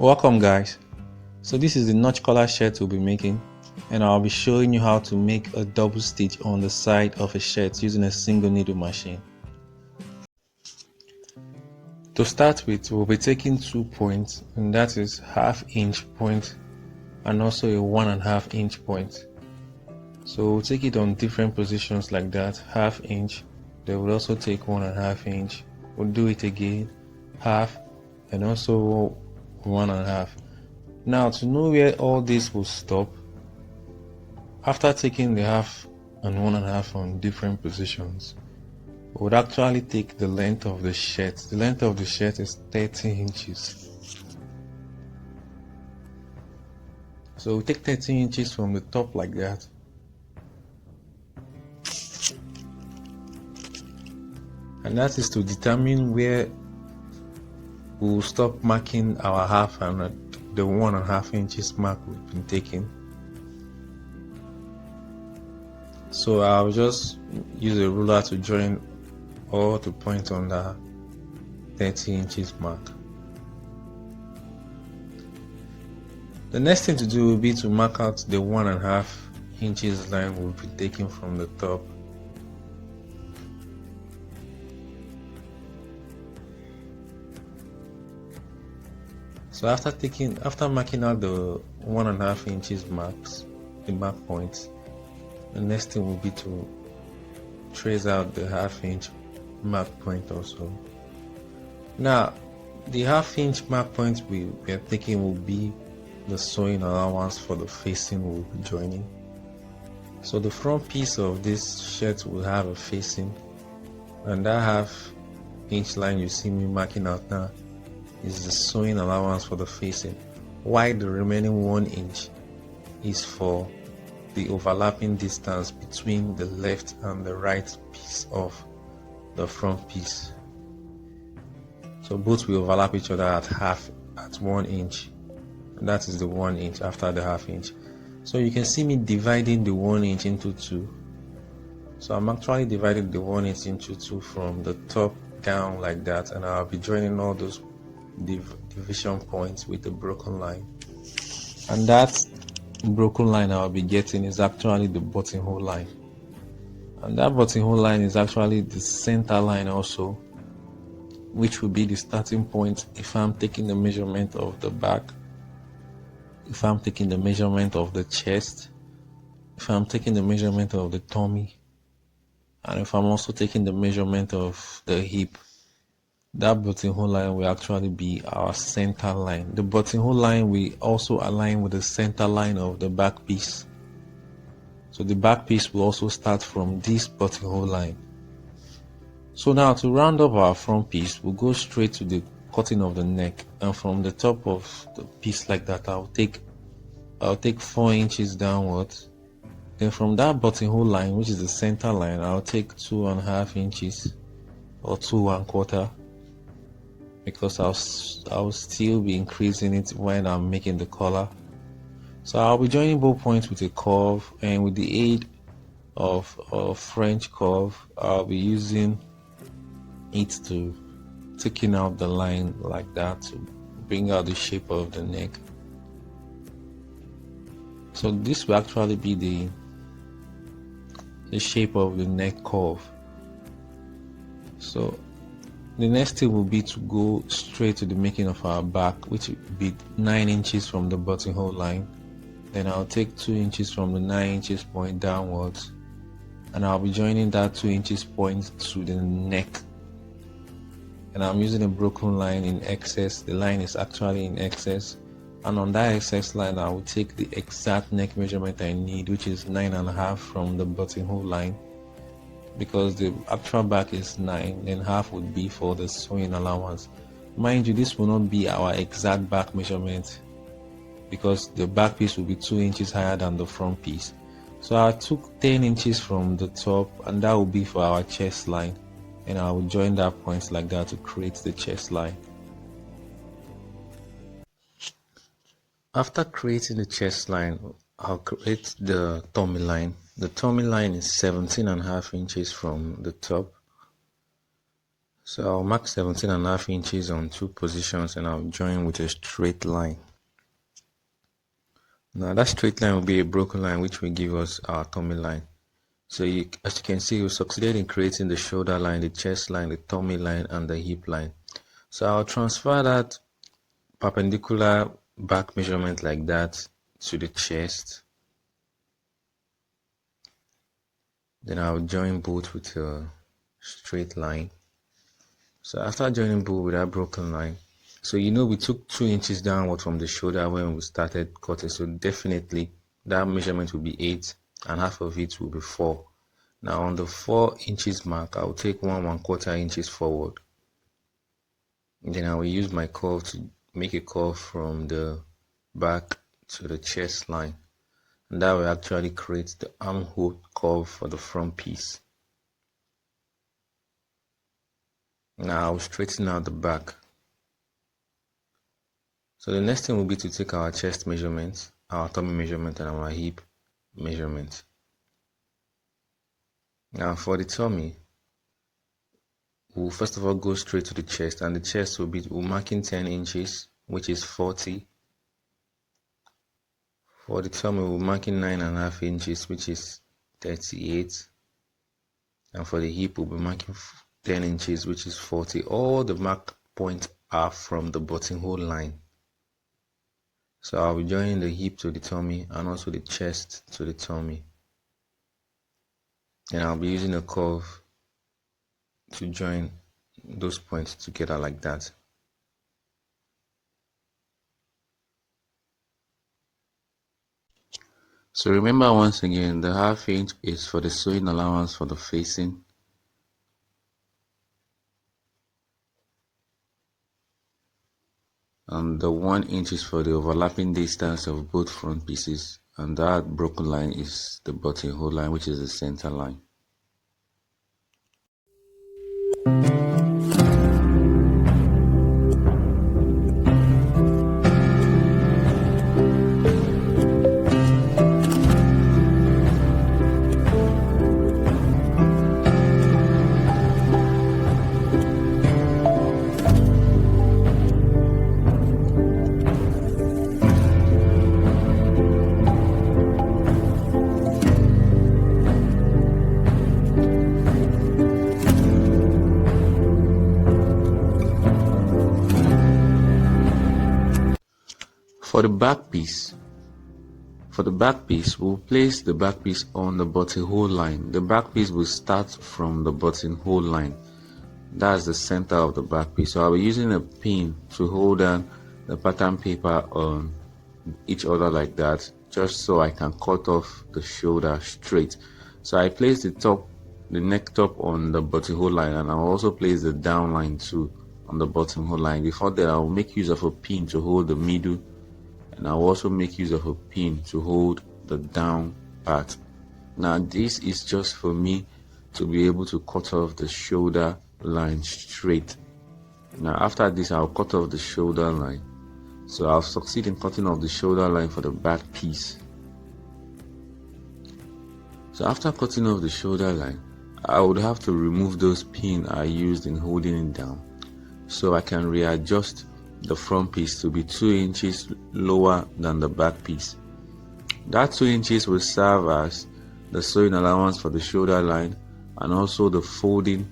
Welcome guys. So this is the notch collar shirt we'll be making, and I'll be showing you how to make a double stitch on the side of a shirt using a single needle machine. To start with, we'll be taking 2 points, and that is 1/2 inch point and also a 1.5 inch point. So we'll take it on different positions like that. 1/2 inch, they will also take 1.5 inch. We'll do it again, 1/2 and also 1.5. Now, to know where all this will stop, after taking the 1/2 and 1.5 on different positions, we would actually take the length of the shirt. The length of the shirt is 30 inches. So we take 30 inches from the top like that. And that is to determine where we will stop marking our 1/2 and the 1.5 inches mark we've been taking. So I'll just use a ruler to join all the points on the 30 inches mark. The next thing to do will be to mark out the 1.5 inches line we'll be taking from the top. So after marking out the 1.5 inches marks, the mark points, the next thing will be to trace out the 1/2 inch mark point also. Now, the 1/2 inch mark point we are taking will be the sewing allowance for the facing we'll be joining. So the front piece of this shirt will have a facing, and that 1/2 inch line you see me marking out now is the sewing allowance for the facing, while the remaining 1 inch is for the overlapping distance between the left and the right piece of the front piece. So both will overlap each other at 1 inch, and that is the 1 inch after the 1/2 inch. So you can see me dividing the 1 inch into 2. So I'm actually dividing the 1 inch into 2 from the top down like that, and I'll be joining all those division points with a broken line, and that broken line I'll be getting is actually the buttonhole line, and that buttonhole line is actually the center line also, which will be the starting point if I'm taking the measurement of the back, if I'm taking the measurement of the chest, if I'm taking the measurement of the tummy, and if I'm also taking the measurement of the hip. That buttonhole line will actually be our center line. The buttonhole line will also align with the center line of the back piece. So the back piece will also start from this buttonhole line. So now, to round up our front piece, we'll go straight to the cutting of the neck, and from the top of the piece like that, I'll take 4 inches downwards. Then from that buttonhole line, which is the center line, I'll take 2.5 inches or 2.25, because I'll still be increasing it when I'm making the collar. So I'll be joining both points with a curve, and with the aid of a French curve, I'll be using it to taking out the line like that to bring out the shape of the neck. So this will actually be the shape of the neck curve. So the next thing will be to go straight to the making of our back, which will be 9 inches from the buttonhole line. Then I'll take 2 inches from the 9 inches point downwards, and I'll be joining that 2 inches point to the neck. And I'm using a broken line in excess. The line is actually in excess, and on that excess line I will take the exact neck measurement I need, which is 9.5 from the buttonhole line. Because the actual back is 9, then 1/2 would be for the sewing allowance. Mind you, this will not be our exact back measurement, because the back piece will be 2 inches higher than the front piece. So I took 10 inches from the top, and that will be for our chest line, and I will join that point like that to create the chest line. After creating the chest line, I'll create the tummy line. The tummy line is 17.5 inches from the top. So I'll mark 17.5 inches on 2 positions and I'll join with a straight line. Now that straight line will be a broken line which will give us our tummy line. So as you can see, we succeeded in creating the shoulder line, the chest line, the tummy line, and the hip line. So I'll transfer that perpendicular back measurement like that to the chest. Then I'll join both with a straight line. So after joining both with that broken line, so we took 2 inches downward from the shoulder when we started cutting. So definitely that measurement will be 8 and half of it will be 4. Now on the 4 inches mark, I'll take 1¼ inches forward. Then I will use my curve to make a curve from the back to the chest line. And that will actually create the armhole curve for the front piece. Now I'll straighten out the back. So the next thing will be to take our chest measurements, our tummy measurement, and our hip measurement. Now for the tummy, we'll first of all go straight to the chest, and the chest we're marking 10 inches, which is 40. For the tummy, we're marking 9.5 inches, which is 38. And for the hip, we'll be marking 10 inches, which is 40. All the mark points are from the buttonhole line. So I'll be joining the hip to the tummy and also the chest to the tummy. And I'll be using a curve to join those points together like that. So remember once again, the ½ inch is for the sewing allowance for the facing. And the 1 inch is for the overlapping distance of both front pieces, and that broken line is the buttonhole line, which is the center line. For the back piece, we'll place the back piece on the buttonhole line. The back piece will start from the buttonhole line. That's the center of the back piece. So I'll be using a pin to hold down the pattern paper on each other like that, just so I can cut off the shoulder straight. So I place the neck top on the buttonhole line, and I'll also place the down line too on the buttonhole line. Before that, I'll make use of a pin to hold the middle, and I'll also make use of a pin to hold the down part. Now this is just for me to be able to cut off the shoulder line straight. Now after this, I'll cut off the shoulder line. So I'll succeed in cutting off the shoulder line for the back piece. So after cutting off the shoulder line, I would have to remove those pins I used in holding it down, so I can readjust the front piece to be 2 inches lower than the back piece. That 2 inches will serve as the sewing allowance for the shoulder line, and also the folding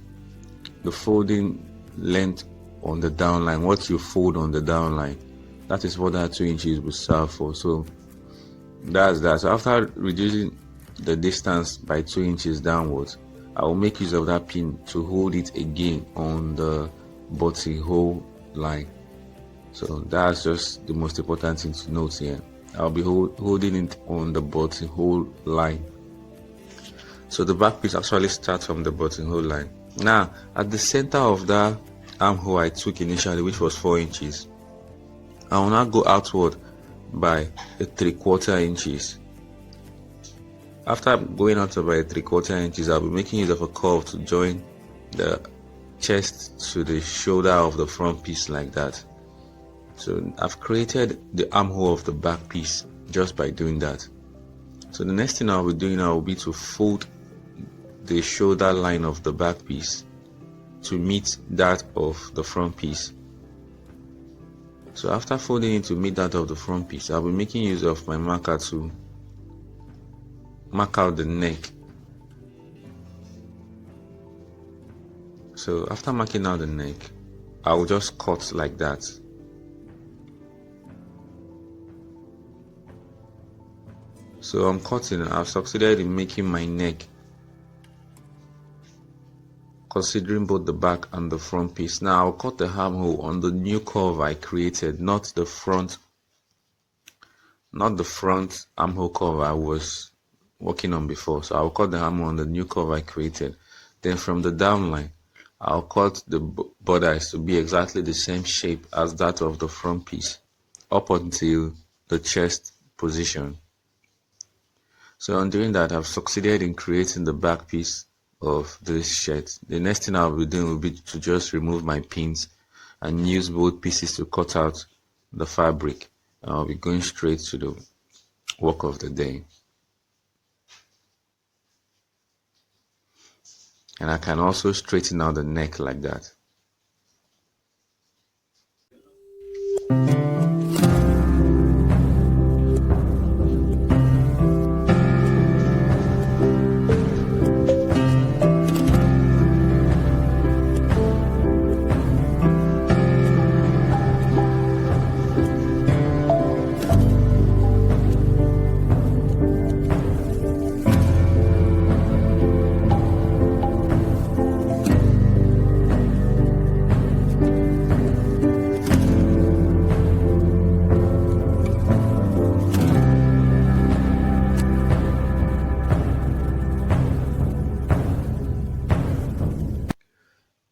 length on the down line. What you fold on the down line, that is what that 2 inches will serve for. So that's that. So after reducing the distance by 2 inches downwards, I will make use of that pin to hold it again on the buttonhole line. So that's just the most important thing to note here. I'll be holding it on the buttonhole line. So the back piece actually starts from the buttonhole line. Now at the center of that armhole I took initially, which was 4 inches, I will now go outward by a 3/4 inches. After going outward by a 3/4 inches, I'll be making use of a curve to join the chest to the shoulder of the front piece like that. So I've created the armhole of the back piece just by doing that. So the next thing I'll be doing now will be to fold the shoulder line of the back piece to meet that of the front piece. So after folding it to meet that of the front piece, I'll be making use of my marker to mark out the neck. So after marking out the neck, I will just cut like that. So I'm cutting, I've succeeded in making my neck considering both the back and the front piece. Now I'll cut the armhole on the new curve I created, not the front armhole curve I was working on before. So I'll cut the armhole on the new curve I created. Then from the downline, I'll cut the borders to be exactly the same shape as that of the front piece up until the chest position. So on doing that, I've succeeded in creating the back piece of this shirt. The next thing I'll be doing will be to just remove my pins and use both pieces to cut out the fabric. I'll be going straight to the work of the day. And I can also straighten out the neck like that.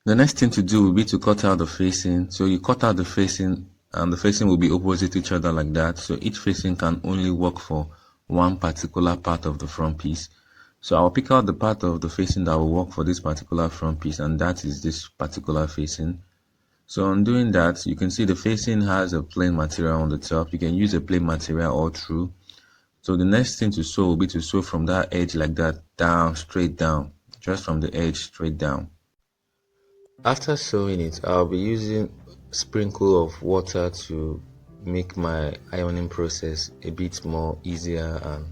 The next thing to do will be to cut out the facing. So you cut out the facing and the facing will be opposite each other like that. So each facing can only work for one particular part of the front piece. So I'll pick out the part of the facing that will work for this particular front piece, and that is this particular facing. So on doing that, you can see the facing has a plain material on the top. You can use a plain material all through. So the next thing to sew will be to sew from that edge like that down, straight down, just from the edge straight down. After sewing it, I'll be using a sprinkle of water to make my ironing process a bit more easier and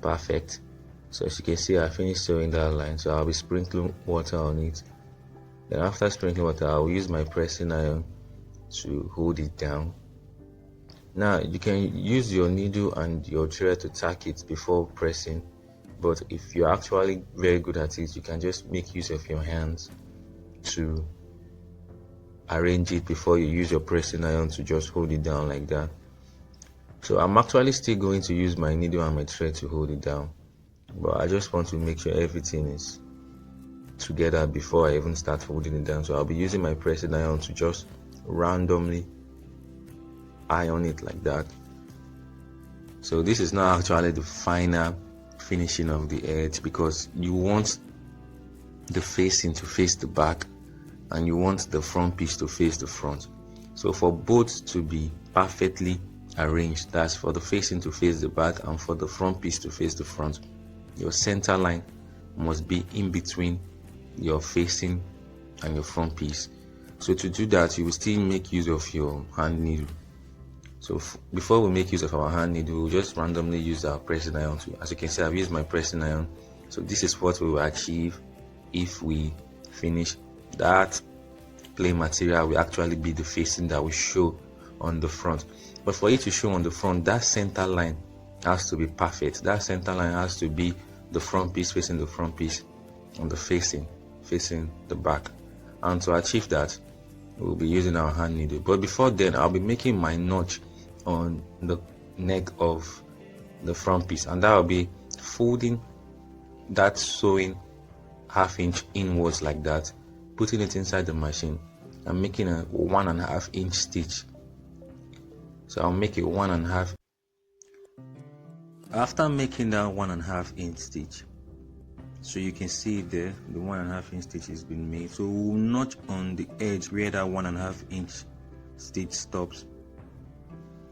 perfect. So as you can see, I finished sewing that line, so I'll be sprinkling water on it. Then after sprinkling water, I'll use my pressing iron to hold it down. Now you can use your needle and your thread to tack it before pressing, but if you're actually very good at it, you can just make use of your hands to arrange it before you use your pressing iron to just hold it down like that. So I'm actually still going to use my needle and my thread to hold it down, but I just want to make sure everything is together before I even start holding it down. So I'll be using my pressing iron to just randomly iron it like that. So this is not actually the final finishing of the edge, because you want the facing to face the back and you want the front piece to face the front. So for both to be perfectly arranged, that's for the facing to face the back and for the front piece to face the front, your center line must be in between your facing and your front piece. So to do that, you will still make use of your hand needle. So before we make use of our hand needle, we'll just randomly use our pressing iron too. As you can see, I've used my pressing iron. So this is what we will achieve if we finish. That plain material will actually be the facing that will show on the front. But for it to show on the front, that center line has to be perfect. That center line has to be the front piece facing the front piece and the facing the back. And to achieve that, we'll be using our hand needle. But before then, I'll be making my notch on the neck of the front piece, and that will be folding that sewing half-inch inwards like that, putting it inside the machine and making a 1.5 inch stitch. So I'll make it 1.5. After making that 1.5 inch stitch, so you can see there the 1.5 inch stitch has been made. So we'll notch on the edge where that 1.5 inch stitch stops,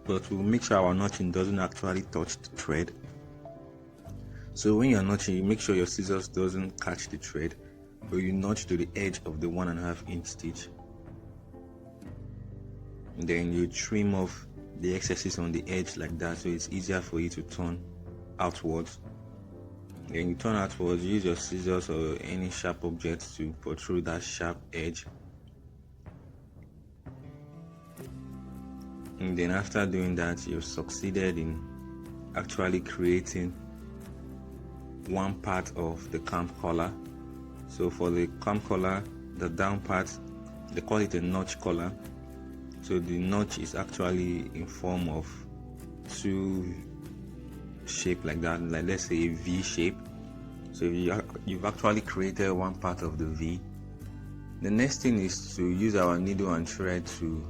but we'll make sure our notching doesn't actually touch the thread. So when you're notching, you make sure your scissors doesn't catch the thread, or you notch to the edge of the 1.5 inch stitch. And then you trim off the excesses on the edge like that, so it's easier for you to turn outwards. Then you turn outwards, use your scissors or any sharp object to protrude that sharp edge. And then after doing that, you've succeeded in actually creating one part of the clamp collar. So for the clamp collar, the down part, they call it a notch collar. So the notch is actually in form of two shape like that, like let's say a V shape. So you've actually created one part of the V. The next thing is to use our needle and thread to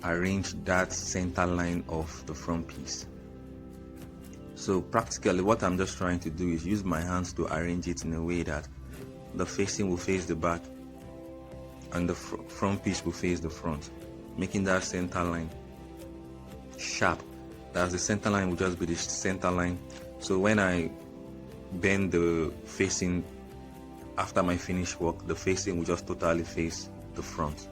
arrange that center line of the front piece. So practically what I'm just trying to do is use my hands to arrange it in a way that the facing will face the back and the front piece will face the front, making that center line sharp. That's the center line will just be the center line. So when I bend the facing after my finished work, the facing will just totally face the front.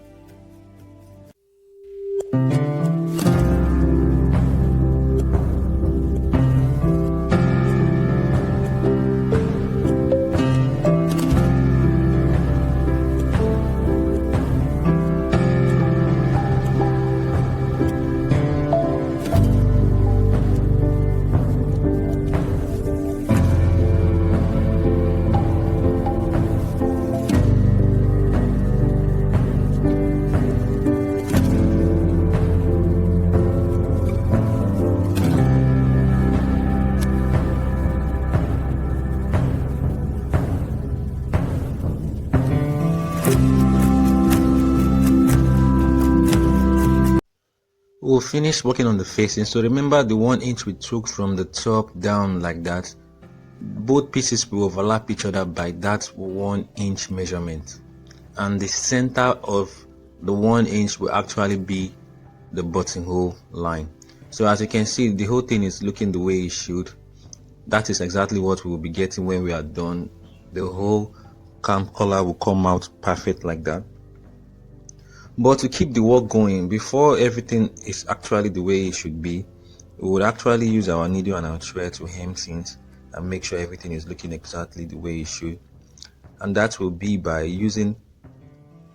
We'll finish working on the facing. So remember the 1 inch we took from the top down like that. Both pieces will overlap each other by that 1 inch measurement, and the center of the 1 inch will actually be the buttonhole line. So as you can see, the whole thing is looking the way it should. That is exactly what we will be getting when we are done. The whole clamp collar will come out perfect like that. But to keep the work going, before everything is actually the way it should be, we would actually use our needle and our thread to hem things and make sure everything is looking exactly the way it should. And that will be by using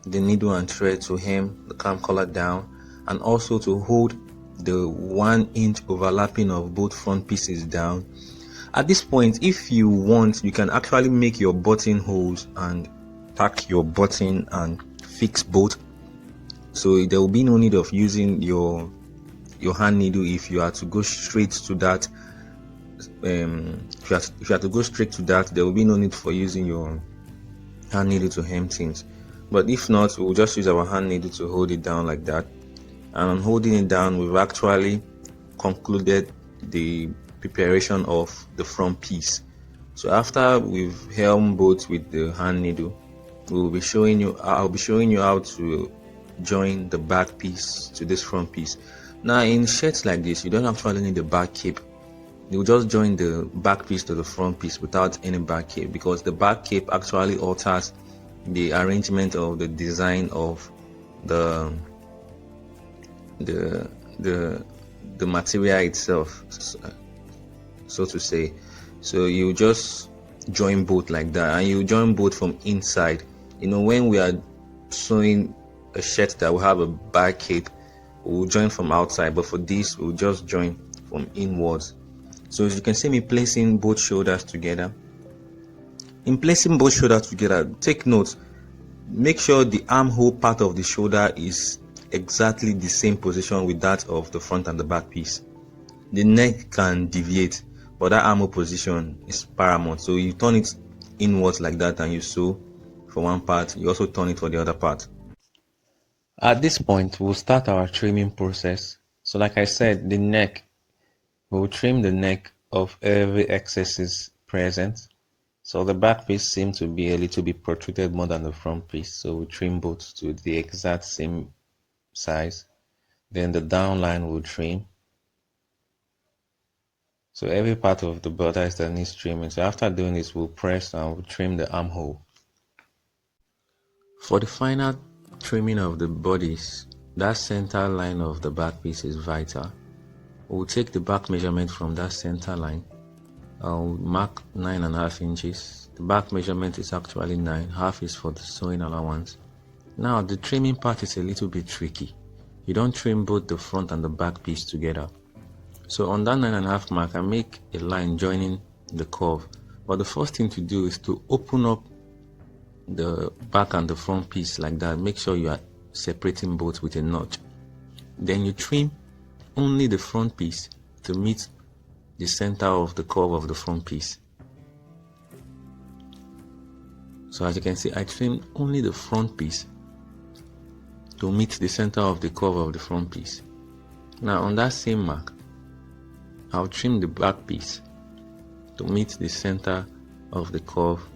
the needle and thread to hem the clamp collar down, and also to hold the 1 inch overlapping of both front pieces down. At this point, if you want, you can actually make your buttonholes and tack your button and fix both. So there will be no need of using your hand needle if you are to go straight to that. If you are to go straight to that, there will be no need for using your hand needle to hem things. But if not, we'll just use our hand needle to hold it down like that. And on holding it down, we've actually concluded the preparation of the front piece. So after we've hemmed both with the hand needle, I'll be showing you how to join the back piece to this front piece. Now in shirts like this, you don't actually need the back cape. You just join the back piece to the front piece without any back cape, because the back cape actually alters the arrangement of the design of the material itself, so to say. So you just join both like that, and you join both from inside. When we are sewing a shirt that will have a back cape, we'll join from outside, but for this we'll just join from inwards. So as you can see me placing both shoulders together. In placing both shoulders together, take note, make sure the armhole part of the shoulder is exactly the same position with that of the front and the back piece. The neck can deviate, but that armhole position is paramount. So you turn it inwards like that and you sew for one part, you also turn it for the other part. At this point, we'll start our trimming process. So like I said, the neck, we'll trim the neck of every excesses present. So the back piece seems to be a little bit protruded more than the front piece, so we'll trim both to the exact same size. Then the down line will trim. So every part of the bodice that needs trimming. So after doing this, we'll press and we'll trim the armhole. For the final trimming of the bodies, that center line of the back piece is vital. We'll take the back measurement from that center line. I'll mark 9.5 inches. The back measurement is actually 9, half is for the sewing allowance. Now the trimming part is a little bit tricky. You don't trim both the front and the back piece together. So on that 9.5 mark, I make a line joining the curve. But the first thing to do is to open up the back and the front piece like that. Make sure you are separating both with a notch. Then you trim only the front piece to meet the center of the curve of the front piece. So as you can see, I trimmed only the front piece to meet the center of the curve of the front piece. Now on that same mark, I'll trim the back piece to meet the center of the curve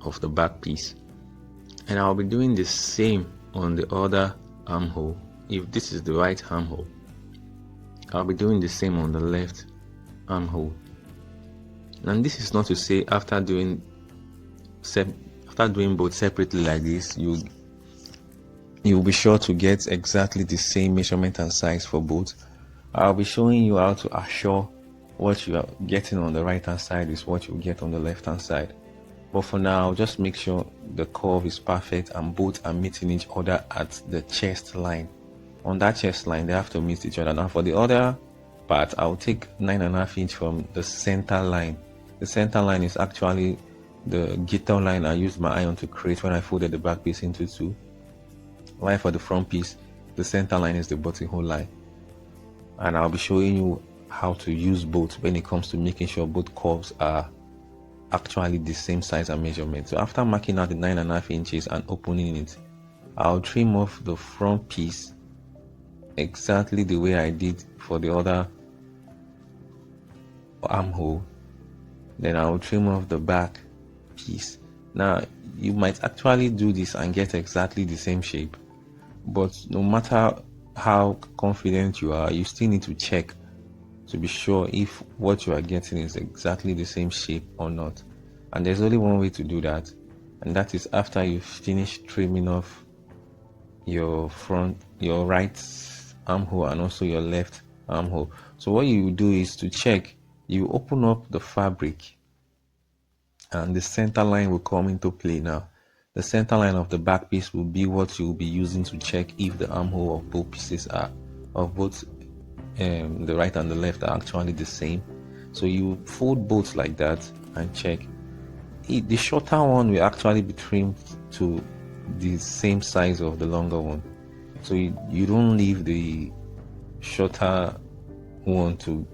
of the back piece. And I'll be doing the same on the other armhole. If this is the right armhole, I'll be doing the same on the left armhole. And this is not to say after doing both separately like this, you'll be sure to get exactly the same measurement and size for both. I'll be showing you how to assure what you are getting on the right hand side is what you get on the left hand side. But for now, just make sure the curve is perfect and both are meeting each other at the chest line. On that chest line, they have to meet each other. Now for the other part, I'll take 9.5 inch from the center line. The center line is actually the guitar line I used my iron to create when I folded the back piece into two. While for the front piece, the center line is the buttonhole line. And I'll be showing you how to use both when it comes to making sure both curves are actually the same size and measurement. So after marking out the 9.5 inches and opening it, I'll trim off the front piece exactly the way I did for the other armhole. Then I'll trim off the back piece. Now you might actually do this and get exactly the same shape, but no matter how confident you are, you still need to check to be sure if what you are getting is exactly the same shape or not. And there's only one way to do that, and that is after you finish trimming off your right armhole and also your left armhole. So what you do is to check, you open up the fabric and the center line will come into play. Now the center line of the back piece will be what you'll be using to check if the armhole of both pieces are of both the right and the left are actually the same. So you fold both like that and check. The shorter one will actually be trimmed to the same size of the longer one. So you don't leave the shorter one to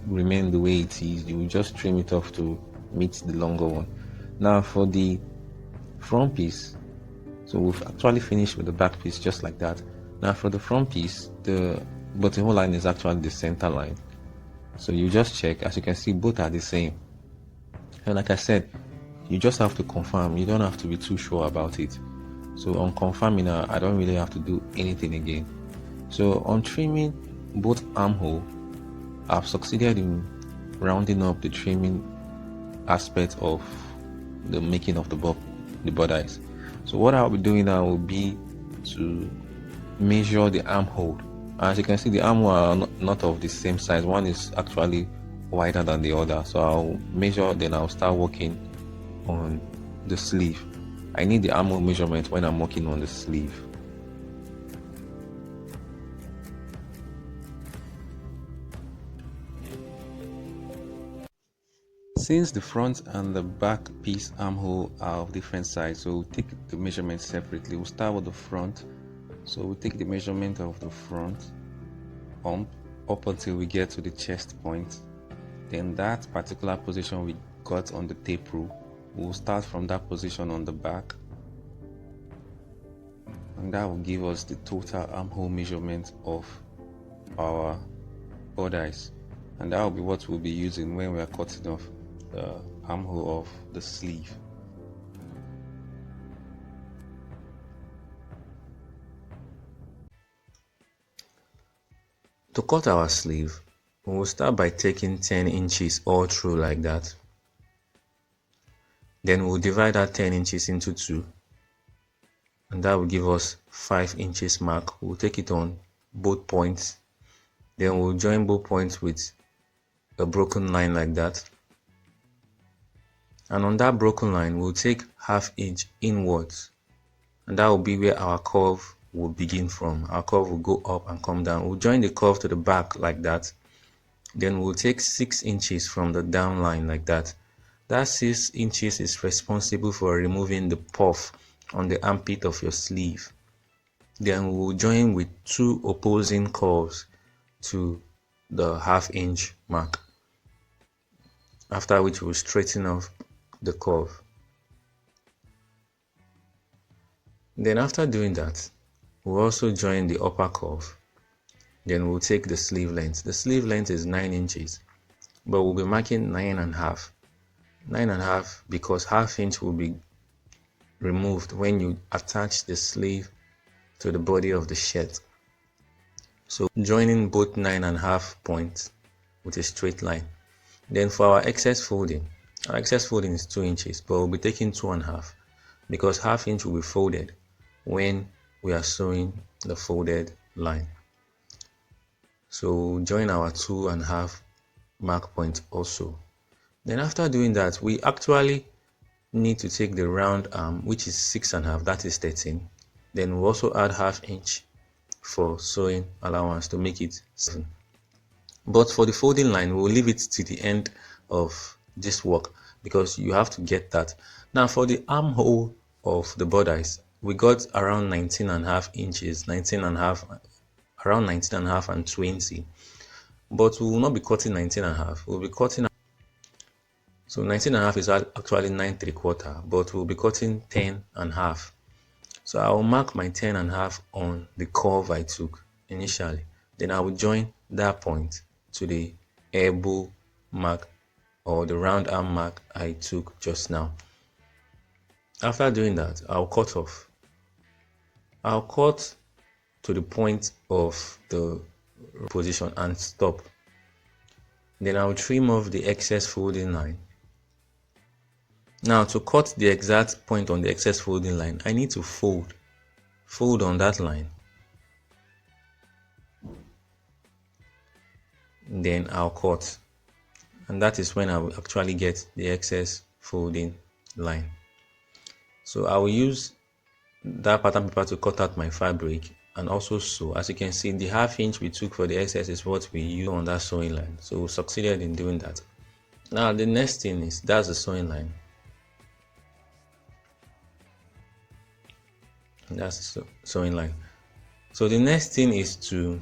remain the way it is. You just trim it off to meet the longer one. Now for the front piece, so we've actually finished with the back piece just like that. Now for the front piece, the buttonhole line is actually the center line. So you just check. As you can see, both are the same. And like I said, you just have to confirm. You don't have to be too sure about it. So on confirming, I don't really have to do anything again. So on trimming both armhole, I've succeeded in rounding up the trimming aspect of the making of the bodice. So what I'll be doing now will be to measure the armhole. As you can see, the armhole are not of the same size. One is actually wider than the other. So I'll measure, then I'll start working on the sleeve. I need the armhole measurement when I'm working on the sleeve. Since the front and the back piece armhole are of different size, so we'll take the measurement separately. We'll start with the front. So we'll take the measurement of the front up until we get to the chest point. Then that particular position we got on the tape rule, we'll start from that position on the back, and that will give us the total armhole measurement of our bodice, and that will be what we'll be using when we are cutting off the armhole of the sleeve. To cut our sleeve, We'll start by taking 10 inches all through like that. Then we'll divide that 10 inches into 2, and that will give us 5 inches mark. We'll take it on both points. Then we'll join both points with a broken line like that. And on that broken line, we'll take ½ inch inwards, and that will be where our curve will begin from. Our curve will go up and come down. We'll join the curve to the back like that. Then we'll take 6 inches from the down line like that. That 6 inches is responsible for removing the puff on the armpit of your sleeve. Then we'll join with 2 opposing curves to the ½ inch mark, after which we'll straighten off the curve. Then after doing that, we'll also join the upper curve. Then we'll take the sleeve length. The sleeve length is 9 inches, but we'll be marking 9.5. 9.5 because ½ inch will be removed when you attach the sleeve to the body of the shirt. So joining both 9.5 points with a straight line. Then for our excess folding is 2 inches, but we'll be taking 2.5 because ½ inch will be folded when we are sewing the folded line. So join our 2.5 mark point also. Then after doing that, we actually need to take the round arm, which is 6.5, that is 13. Then we'll also add ½ inch for sewing allowance to make it 7. But for the folding line, we'll leave it to the end of this work because you have to get that. Now for the armhole of the bodice, we got around 19.5 inches, around 19.5 and 20. But we will not be cutting 19.5. We'll be cutting. So 19.5 is actually 9¾ but we'll be cutting 10.5. So I will mark my 10.5 on the curve I took initially. Then I will join that point to the elbow mark or the round arm mark I took just now. After doing that, I'll cut off. I'll cut to the point of the position and stop. Then I'll trim off the excess folding line. Now to cut the exact point on the excess folding line, I need to fold on that line. Then I'll cut, and that is when I will actually get the excess folding line. So I will use that pattern paper to cut out my fabric and also sew. As you can see, the ½ inch we took for the excess is what we use on that sewing line. So we succeeded in doing that. Now the next thing is, that's the sewing line. That's the sewing line. So the next thing is to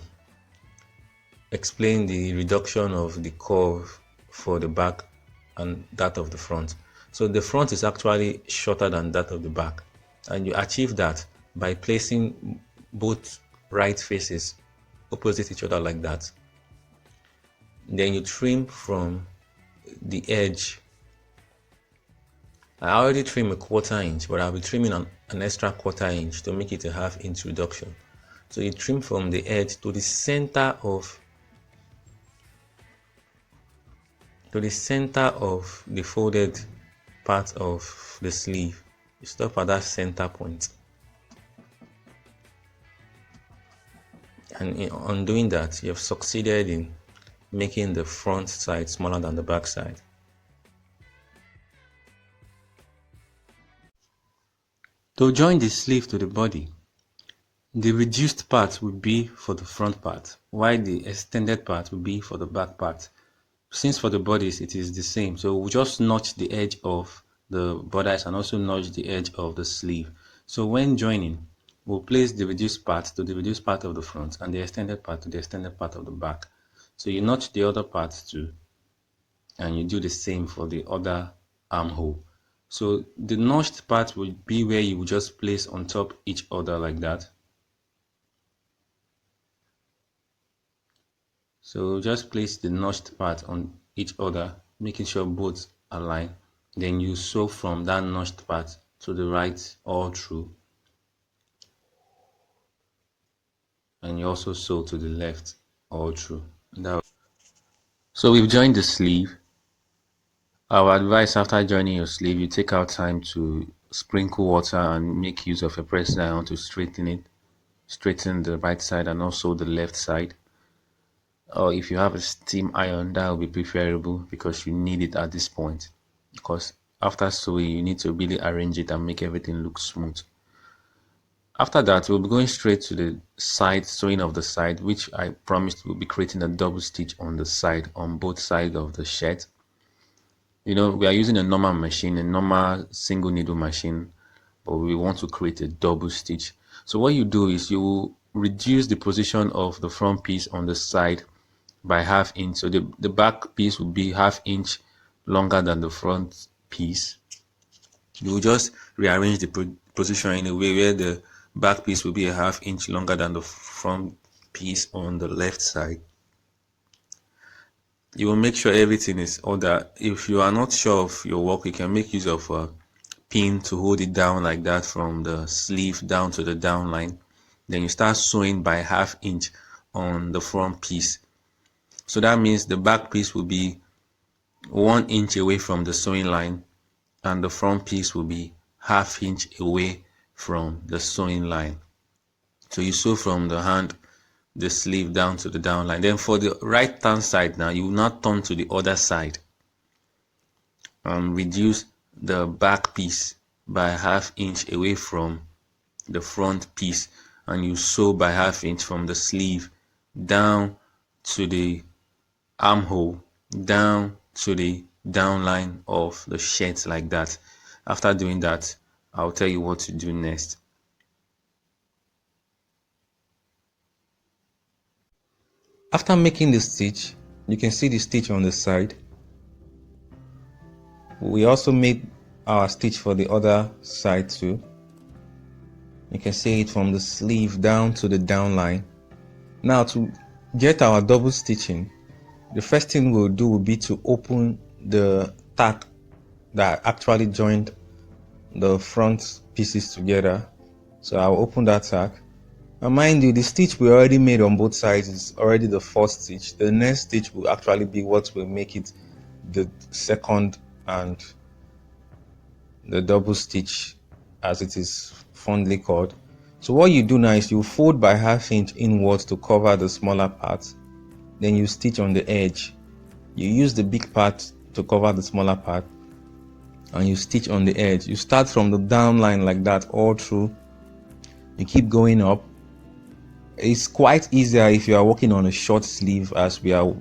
explain the reduction of the curve for the back and that of the front. So the front is actually shorter than that of the back, and you achieve that by placing both right faces opposite each other like that. Then you trim from the edge. I already trimmed a 1/4 inch, but I'll be trimming an extra 1/4 inch to make it a ½ inch reduction. So you trim from the edge to the center of the folded part of the sleeve. You stop at that center point. And on doing that, you have succeeded in making the front side smaller than the back side. To join the sleeve to the body, the reduced part will be for the front part, while the extended part will be for the back part. Since for the bodies it is the same, so we'll just notch the edge of the bodice and also notch the edge of the sleeve. So when joining, we'll place the reduced part to the reduced part of the front and the extended part to the extended part of the back. So you notch the other part too, and you do the same for the other armhole. So the notched part will be where you will just place on top each other like that. So just place the notched part on each other, making sure both align. Then you sew from that notched part to the right all through, and you also sew to the left all through. So we've joined the sleeve. Our advice after joining your sleeve, you take out time to sprinkle water and make use of a pressing iron to straighten it, straighten the right side and also the left side. Or if you have a steam iron, that will be preferable because you need it at this point. Because after sewing, you need to really arrange it and make everything look smooth. After that, we'll be going straight to the side sewing of the side, which I promised we'll be creating a double stitch on the side, on both sides of the shirt. You know, we are using a normal machine, a normal single needle machine, but we want to create a double stitch. So what you do is you reduce the position of the front piece on the side by ½ inch. So the back piece will be ½ inch longer than the front piece. You will just rearrange the position in a way where the back piece will be a ½ inch longer than the front piece on the left side. You will make sure everything is ordered. If you are not sure of your work, you can make use of a pin to hold it down like that from the sleeve down to the down line. Then you start sewing by ½ inch on the front piece. So that means the back piece will be 1 inch away from the sewing line and the front piece will be ½ inch away from the sewing line. So you sew from the hand, the sleeve down to the down line. Then for the right hand side now, you will now turn to the other side and reduce the back piece by ½ inch away from the front piece, and you sew by ½ inch from the sleeve down to the armhole, down to the down line of the shirt like that. After doing that, I'll tell you what to do next. After making the stitch, you can see the stitch on the side. We also made our stitch for the other side too. You can see it from the sleeve down to the down line. Now to get our double stitching, the first thing we'll do will be to open the tack that actually joined the front pieces together. So I'll open that tack. And mind you, the stitch we already made on both sides is already the first stitch. The next stitch will actually be what will make it the second and the double stitch, as it is fondly called. So what you do now is you fold by ½ inch inwards to cover the smaller part. Then you stitch on the edge. You use the big part to cover the smaller part and you stitch on the edge. You start from the down line like that all through. You keep going up. It's quite easier if you are working on a short sleeve as we are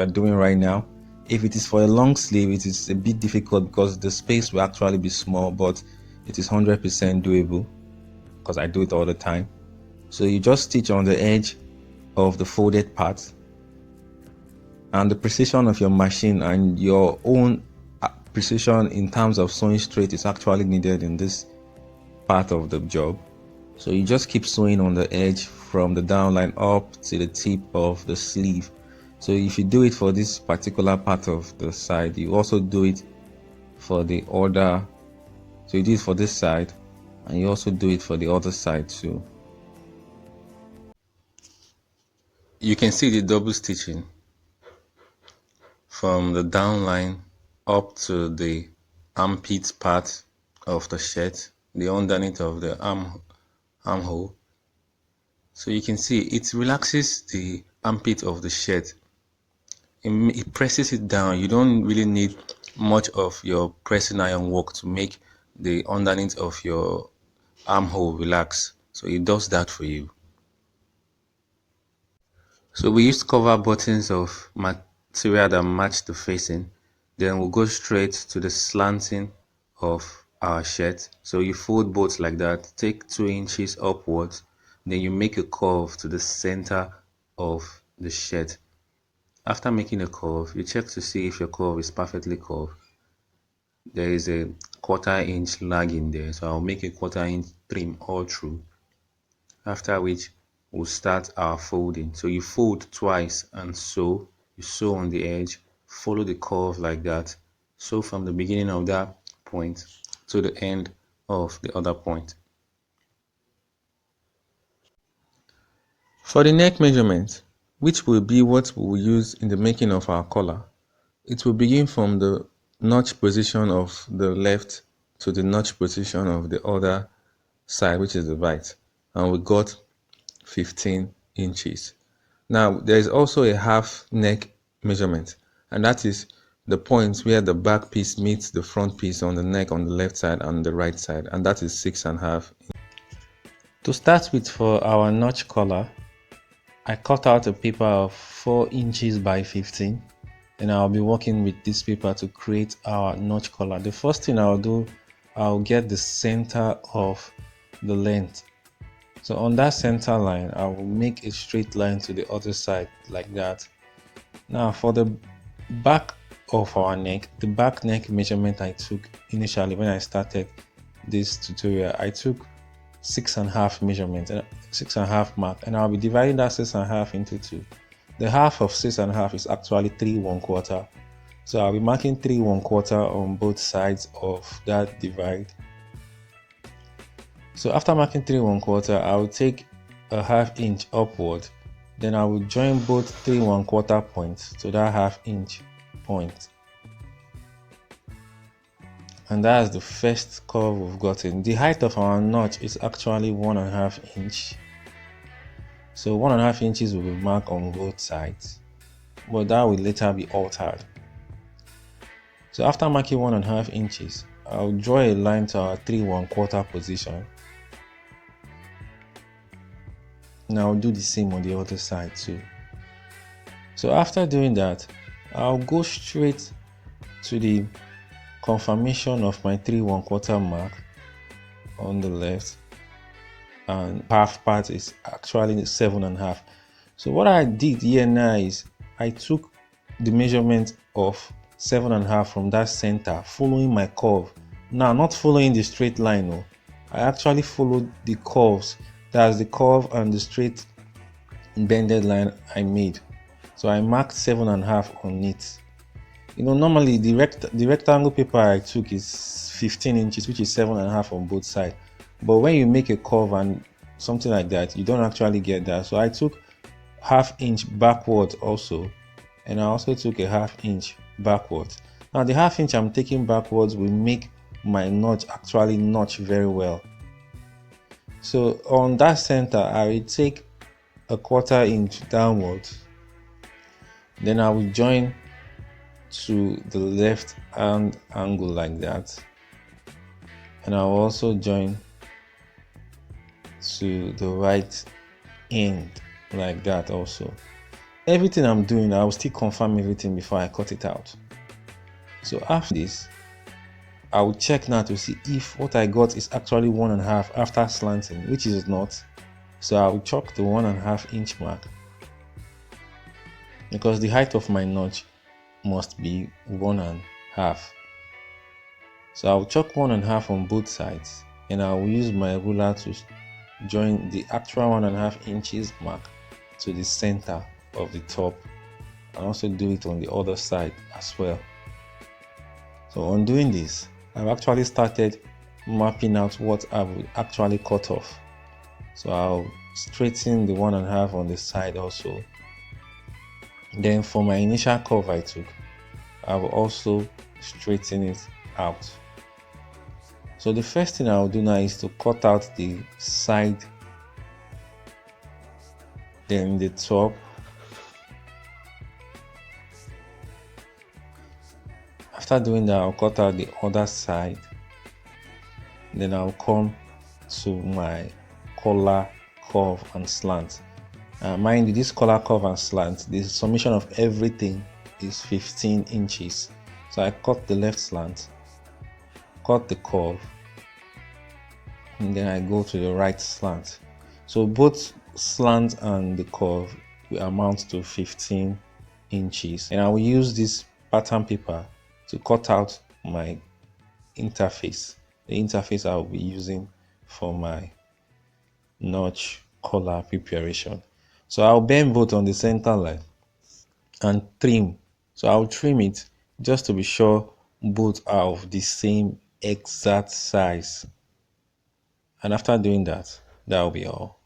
doing right now. If it is for a long sleeve, it is a bit difficult because the space will actually be small, but it is 100% doable because I do it all the time. So you just stitch on the edge of the folded part, and the precision of your machine and your own precision in terms of sewing straight is actually needed in this part of the job. So you just keep sewing on the edge from the down line up to the tip of the sleeve. So if you do it for this particular part of the side, you also do it for the other. So you do it for this side and you also do it for the other side too. You can see the double stitching from the down line up to the armpit part of the shirt, the underneath of the armhole. So you can see it relaxes the armpit of the shirt. It presses it down. You don't really need much of your pressing iron work to make the underneath of your armhole relax. So it does that for you. So we used cover buttons of material that match the facing. Then we'll go straight to the slanting of our shirt. So you fold both like that, take 2 inches upwards, then you make a curve to the center of the shirt. After making a curve, you check to see if your curve is perfectly curved. There is a 1/4 inch lag in there, so I'll make a 1/4 inch trim all through. After which we'll start our folding. So you fold twice and sew. You sew on the edge, follow the curve like that. Sew from the beginning of that point to the end of the other point. For the neck measurement, which will be what we will use in the making of our collar. It will begin from the notch position of the left to the notch position of the other side, which is the right, and we got 15 inches. Now there is also a half neck measurement, and that is the point where the back piece meets the front piece on the neck on the left side and the right side, and that is 6.5. To start with, for our notch collar, I cut out a paper of 4 inches by 15, and I'll be working with this paper to create our notch collar. The first thing I'll do, I'll get the center of the length. So on that center line, I will make a straight line to the other side like that. Now for the back of our neck, the back neck measurement I took initially when I started this tutorial, I took 6.5 measurement and 6.5 mark, and I'll be dividing that 6.5 into two. The half of 6.5 is actually 3 1/4. So I'll be marking 3 1/4 on both sides of that divide. So after marking 3 1/4, I will take a ½ inch upward. Then I will join both 3 1/4 points to that ½ inch point. And that's the first curve we've gotten. The height of our notch is actually 1.5 inch. So 1.5 inches will be marked on both sides, but that will later be altered. So after marking 1.5 inches, I'll draw a line to our 3 1/4 position. Now I'll do the same on the other side too. So after doing that, I'll go straight to the confirmation of my 3 1/4 mark on the left, and half part is actually 7.5. So what I did here now is I took the measurement of 7.5 from that center, following my curve. Now, not following the straight line, no. I actually followed the curves. That's the curve and the straight bended line I made. So I marked 7.5 on it. Normally the rectangle paper I took is 15 inches, which is 7.5 on both sides. But when you make a curve and something like that, you don't actually get that. So I took ½ inch backwards also, and I also took a ½ inch backwards. Now the ½ inch I'm taking backwards will make my notch actually notch very well. So on that center, I will take a ½ inch downwards. Then I will join to the left hand angle like that, and I will also join to the right end like that also. Everything I'm doing, I will still confirm everything before I cut it out. So after this, I will check now to see if what I got is actually 1.5 after slanting, which is not. So I will chalk the 1.5 inch mark, because the height of my notch must be 1.5. So I'll chalk 1.5 on both sides, and I will use my ruler to join the actual 1.5 inches mark to the center of the top, and also do it on the other side as well. So on doing this, I've actually started mapping out what I would actually cut off. So I'll straighten the 1.5 on the side also. Then for my initial curve I took, I will also straighten it out. So the first thing I'll do now is to cut out the side, then the top, after doing that I'll cut out the other side, then I'll come to my collar, curve and slant. Mind you, this collar, curve and slant, the summation of everything is 15 inches. So I cut the left slant, cut the curve, and then I go to the right slant. So both slant and the curve will amount to 15 inches, and I will use this pattern paper to cut out my interface, the interface I will be using for my notch collar preparation. So I'll bend both on the center line and trim. So I'll trim it just to be sure both are of the same exact size. And after doing that, that will be all.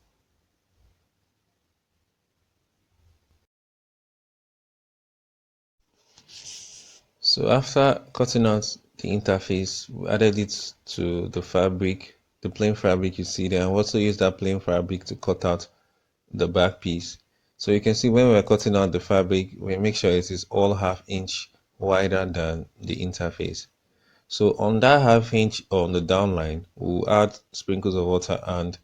So after cutting out the interface, we added it to the fabric, the plain fabric you see there, and we also use that plain fabric to cut out the back piece. So you can see when we're cutting out the fabric, we make sure it is all ½ inch wider than the interface. So on that ½ inch on the downline, we'll add sprinkles of water and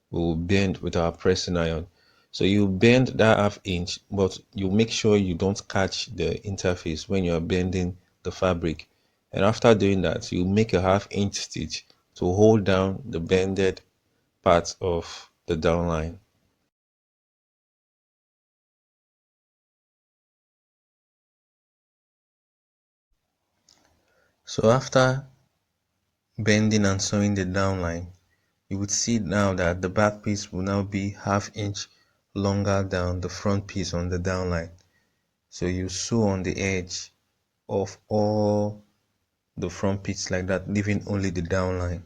we'll bend with our pressing iron. So you bend that ½ inch, but you make sure you don't catch the interface when you're bending the fabric. And after doing that, you make a ½ inch stitch to hold down the bended part of the downline. So after bending and sewing the downline, you would see now that the back piece will now be ½ inch longer than the front piece on the downline. So you sew on the edge of all the front piece like that, leaving only the downline.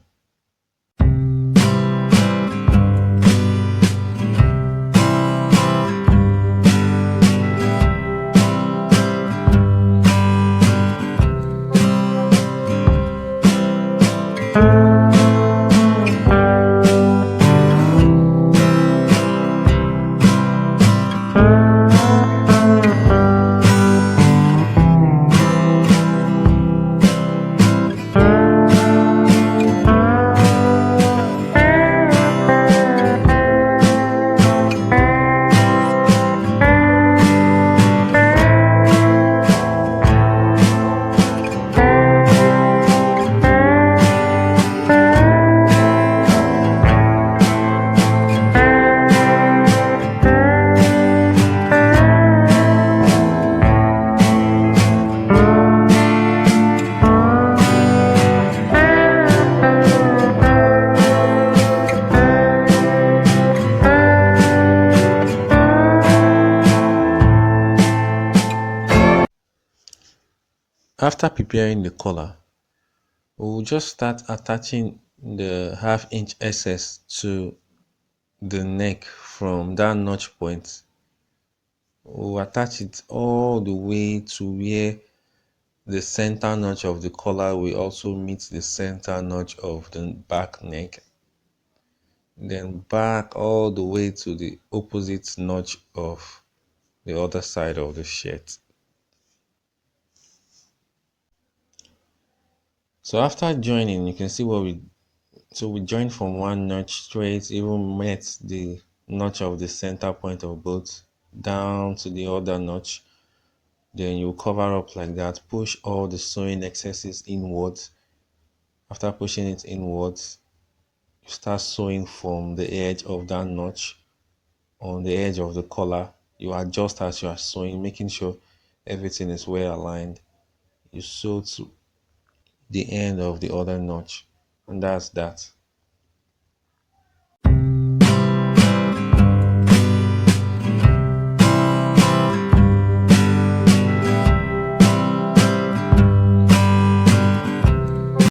After preparing the collar, we'll just start attaching the ½ inch excess to the neck from that notch point. We'll attach it all the way to where the center notch of the collar will also meet the center notch of the back neck. Then back all the way to the opposite notch of the other side of the shirt. So after joining, you can see what we joined from one notch straight, even met the notch of the center point of both down to the other notch. Then you cover up like that, push all the sewing excesses inwards. After pushing it inwards, you start sewing from the edge of that notch on the edge of the collar. You adjust as you are sewing, making sure everything is well aligned. You sew to the end of the other notch, and that's that.